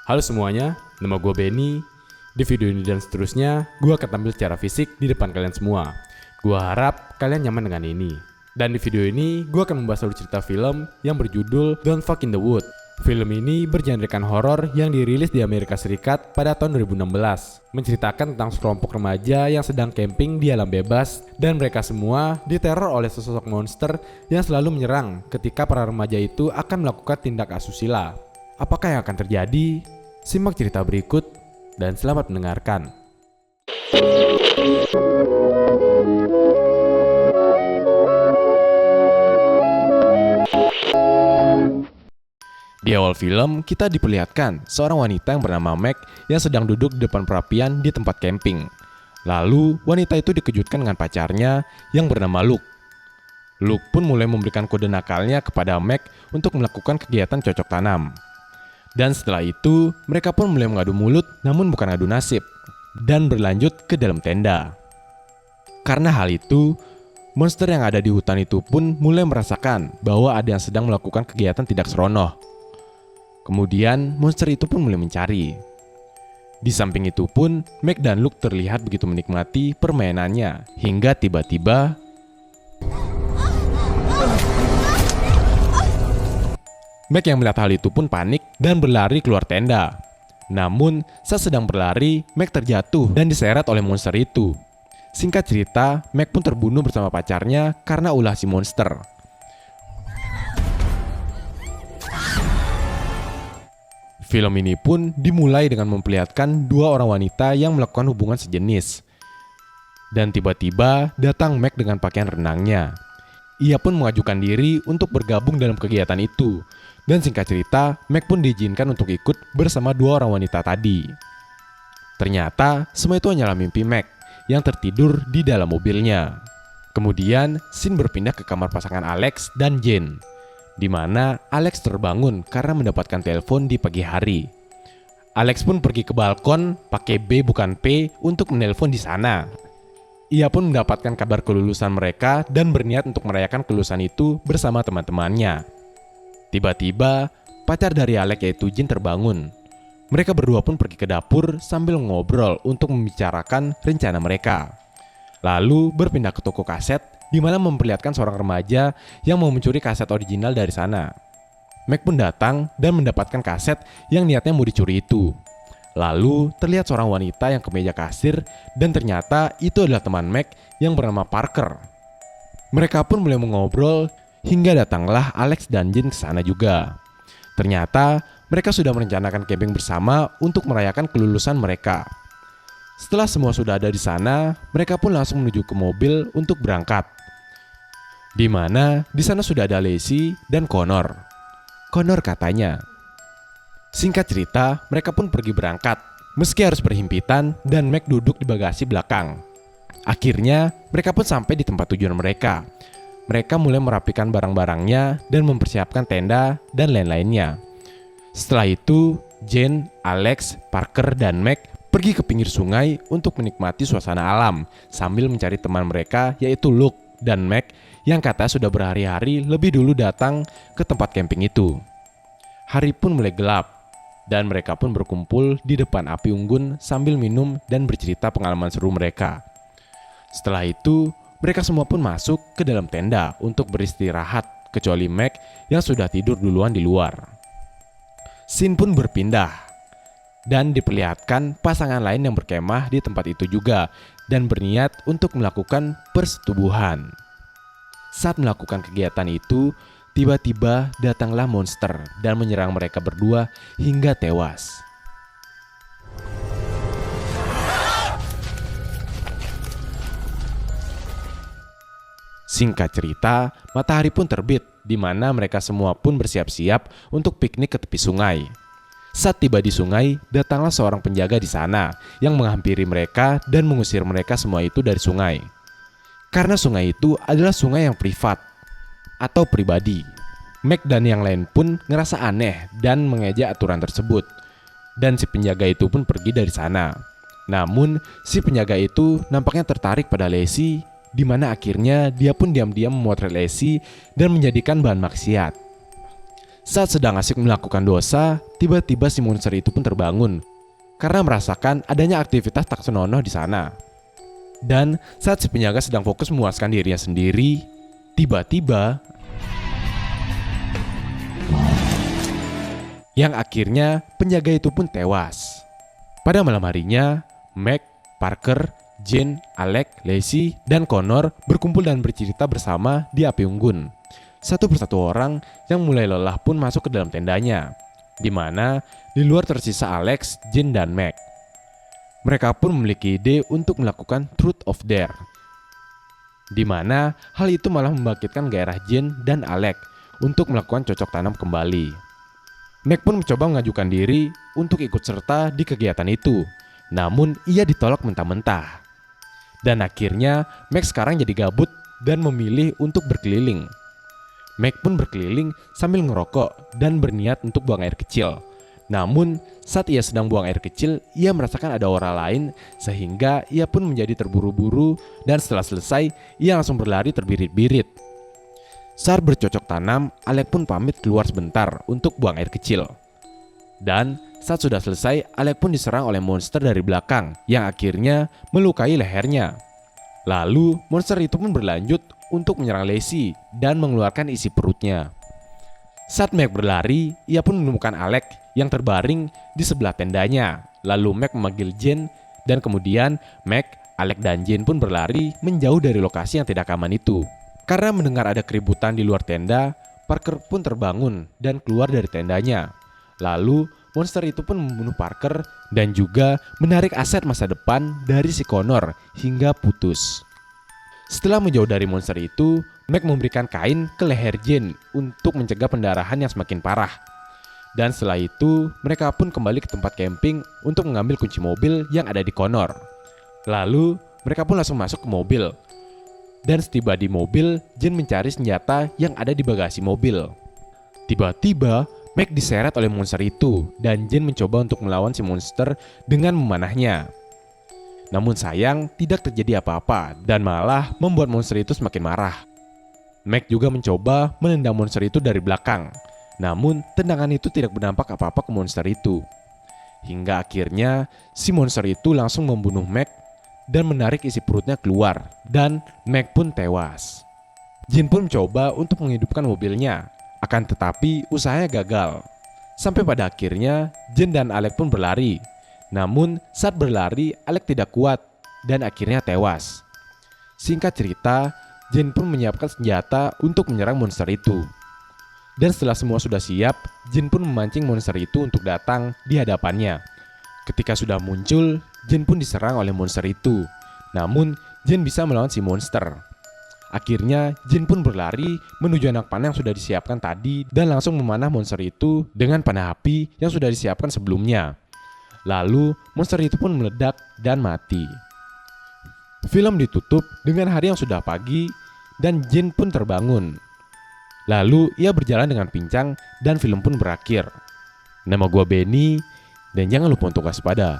Halo semuanya, nama gue Benny. Di video ini dan seterusnya, gue akan tampil secara fisik di depan kalian semua. Gue harap kalian nyaman dengan ini. Dan di video ini, gue akan membahas alur cerita film yang berjudul Don't Fuck in the Wood. Film ini bergenrekan horor yang dirilis di Amerika Serikat pada tahun 2016. Menceritakan tentang sekelompok remaja yang sedang camping di alam bebas dan mereka semua diteror oleh sesosok monster yang selalu menyerang ketika para remaja itu akan melakukan tindak asusila. Apakah yang akan terjadi? Simak cerita berikut dan selamat mendengarkan. Di awal film, kita diperlihatkan seorang wanita yang bernama Meg yang sedang duduk di depan perapian di tempat camping. Lalu, wanita itu dikejutkan dengan pacarnya yang bernama Luke. Luke pun mulai memberikan kode nakalnya kepada Meg untuk melakukan kegiatan cocok tanam. Dan setelah itu, mereka pun mulai mengadu mulut namun bukan adu nasib, dan berlanjut ke dalam tenda. Karena hal itu, monster yang ada di hutan itu pun mulai merasakan bahwa ada yang sedang melakukan kegiatan tidak senonoh. Kemudian, monster itu pun mulai mencari. Di samping itu pun, Meg dan Luke terlihat begitu menikmati permainannya, hingga tiba-tiba Meg yang melihat hal itu pun panik dan berlari keluar tenda. Namun, saat sedang berlari, Meg terjatuh dan diseret oleh monster itu. Singkat cerita, Meg pun terbunuh bersama pacarnya karena ulah si monster. Film ini pun dimulai dengan memperlihatkan dua orang wanita yang melakukan hubungan sejenis. Dan tiba-tiba datang Meg dengan pakaian renangnya. Ia pun mengajukan diri untuk bergabung dalam kegiatan itu. Dan singkat cerita, Meg pun diizinkan untuk ikut bersama dua orang wanita tadi. Ternyata, semua itu hanyalah mimpi Meg yang tertidur di dalam mobilnya. Kemudian, scene berpindah ke kamar pasangan Alex dan Jane, di mana Alex terbangun karena mendapatkan telepon di pagi hari. Alex pun pergi ke balkon pakai B bukan P untuk menelpon di sana. Ia pun mendapatkan kabar kelulusan mereka dan berniat untuk merayakan kelulusan itu bersama teman-temannya. Tiba-tiba, pacar dari Alex yaitu Jin terbangun. Mereka berdua pun pergi ke dapur sambil ngobrol untuk membicarakan rencana mereka. Lalu berpindah ke toko kaset di mana memperlihatkan seorang remaja yang mau mencuri kaset original dari sana. Meg pun datang dan mendapatkan kaset yang niatnya mau dicuri itu. Lalu terlihat seorang wanita yang ke meja kasir dan ternyata itu adalah teman Meg yang bernama Parker. Mereka pun mulai mengobrol hingga datanglah Alex dan Jin ke sana juga. Ternyata mereka sudah merencanakan camping bersama untuk merayakan kelulusan mereka. Setelah semua sudah ada di sana, mereka pun langsung menuju ke mobil untuk berangkat. Di mana di sana sudah ada Lacey dan Connor. Connor katanya. Singkat cerita, mereka pun pergi berangkat, meski harus berhimpitan dan Meg duduk di bagasi belakang. Akhirnya, mereka pun sampai di tempat tujuan mereka. Mereka mulai merapikan barang-barangnya dan mempersiapkan tenda dan lain-lainnya. Setelah itu, Jane, Alex, Parker, dan Meg pergi ke pinggir sungai untuk menikmati suasana alam sambil mencari teman mereka yaitu Luke dan Meg yang katanya sudah berhari-hari lebih dulu datang ke tempat camping itu. Hari pun mulai gelap dan mereka pun berkumpul di depan api unggun sambil minum dan bercerita pengalaman seru mereka. Setelah itu, mereka semua pun masuk ke dalam tenda untuk beristirahat kecuali Meg yang sudah tidur duluan di luar. Scene pun berpindah dan diperlihatkan pasangan lain yang berkemah di tempat itu juga dan berniat untuk melakukan persetubuhan. Saat melakukan kegiatan itu, tiba-tiba datanglah monster dan menyerang mereka berdua hingga tewas. Singkat cerita, matahari pun terbit, di mana mereka semua pun bersiap-siap untuk piknik ke tepi sungai. Saat tiba di sungai, datanglah seorang penjaga di sana yang menghampiri mereka dan mengusir mereka semua itu dari sungai. Karena sungai itu adalah sungai yang privat atau pribadi. Meg dan yang lain pun ngerasa aneh dan mengejek aturan tersebut. Dan si penjaga itu pun pergi dari sana. Namun, si penjaga itu nampaknya tertarik pada Lacey, di mana akhirnya dia pun diam-diam memotret Lacey dan menjadikan bahan maksiat. Saat sedang asik melakukan dosa, tiba-tiba si monster itu pun terbangun karena merasakan adanya aktivitas tak senonoh di sana. Dan saat si penjaga sedang fokus memuaskan dirinya sendiri, tiba-tiba yang akhirnya penjaga itu pun tewas. Pada malam harinya, Meg, Parker, Jane, Alec, Lacey, dan Connor berkumpul dan bercerita bersama di api unggun. Satu persatu orang yang mulai lelah pun masuk ke dalam tendanya, di mana di luar tersisa Alex, Jane, dan Meg. Mereka pun memiliki ide untuk melakukan Truth or Dare, di mana hal itu malah membangkitkan gairah Jane dan Alec untuk melakukan cocok tanam kembali. Meg pun mencoba mengajukan diri untuk ikut serta di kegiatan itu, namun ia ditolak mentah-mentah. Dan akhirnya Meg sekarang jadi gabut dan memilih untuk berkeliling. Meg pun berkeliling sambil ngerokok dan berniat untuk buang air kecil. Namun saat ia sedang buang air kecil, ia merasakan ada aura lain sehingga ia pun menjadi terburu-buru dan setelah selesai ia langsung berlari terbirit-birit. Saat bercocok tanam, Alec pun pamit keluar sebentar untuk buang air kecil. Dan saat sudah selesai, Alec pun diserang oleh monster dari belakang yang akhirnya melukai lehernya. Lalu monster itu pun berlanjut untuk menyerang Lacey dan mengeluarkan isi perutnya. Saat Meg berlari, ia pun menemukan Alec yang terbaring di sebelah tendanya. Lalu Meg memanggil Jane dan kemudian Meg, Alec dan Jane pun berlari menjauh dari lokasi yang tidak aman itu. Karena mendengar ada keributan di luar tenda, Parker pun terbangun dan keluar dari tendanya. Lalu monster itu pun membunuh Parker dan juga menarik aset masa depan dari si Connor hingga putus. Setelah menjauh dari monster itu, Meg memberikan kain ke leher Jane untuk mencegah pendarahan yang semakin parah. Dan setelah itu, mereka pun kembali ke tempat camping untuk mengambil kunci mobil yang ada di Connor. Lalu, mereka pun langsung masuk ke mobil. Dan setiba di mobil, Jane mencari senjata yang ada di bagasi mobil. Tiba-tiba, Meg diseret oleh monster itu dan Jane mencoba untuk melawan si monster dengan memanahnya. Namun sayang, tidak terjadi apa-apa dan malah membuat monster itu semakin marah. Meg juga mencoba menendang monster itu dari belakang. Namun, tendangan itu tidak berdampak apa-apa ke monster itu. Hingga akhirnya, si monster itu langsung membunuh Meg dan menarik isi perutnya keluar, dan Meg pun tewas. Jane pun mencoba untuk menghidupkan mobilnya, akan tetapi usahanya gagal. Sampai pada akhirnya, Jane dan Alec pun berlari. Namun saat berlari, Alec tidak kuat dan akhirnya tewas. Singkat cerita, Jane pun menyiapkan senjata untuk menyerang monster itu. Dan setelah semua sudah siap, Jane pun memancing monster itu untuk datang di hadapannya. Ketika sudah muncul, Jane pun diserang oleh monster itu. Namun, Jane bisa melawan si monster. Akhirnya, Jane pun berlari menuju anak panah yang sudah disiapkan tadi dan langsung memanah monster itu dengan panah api yang sudah disiapkan sebelumnya. Lalu, monster itu pun meledak dan mati. Film ditutup dengan hari yang sudah pagi dan Jane pun terbangun. Lalu, ia berjalan dengan pincang dan film pun berakhir. Nama gua Benny dan jangan lupa untuk waspada.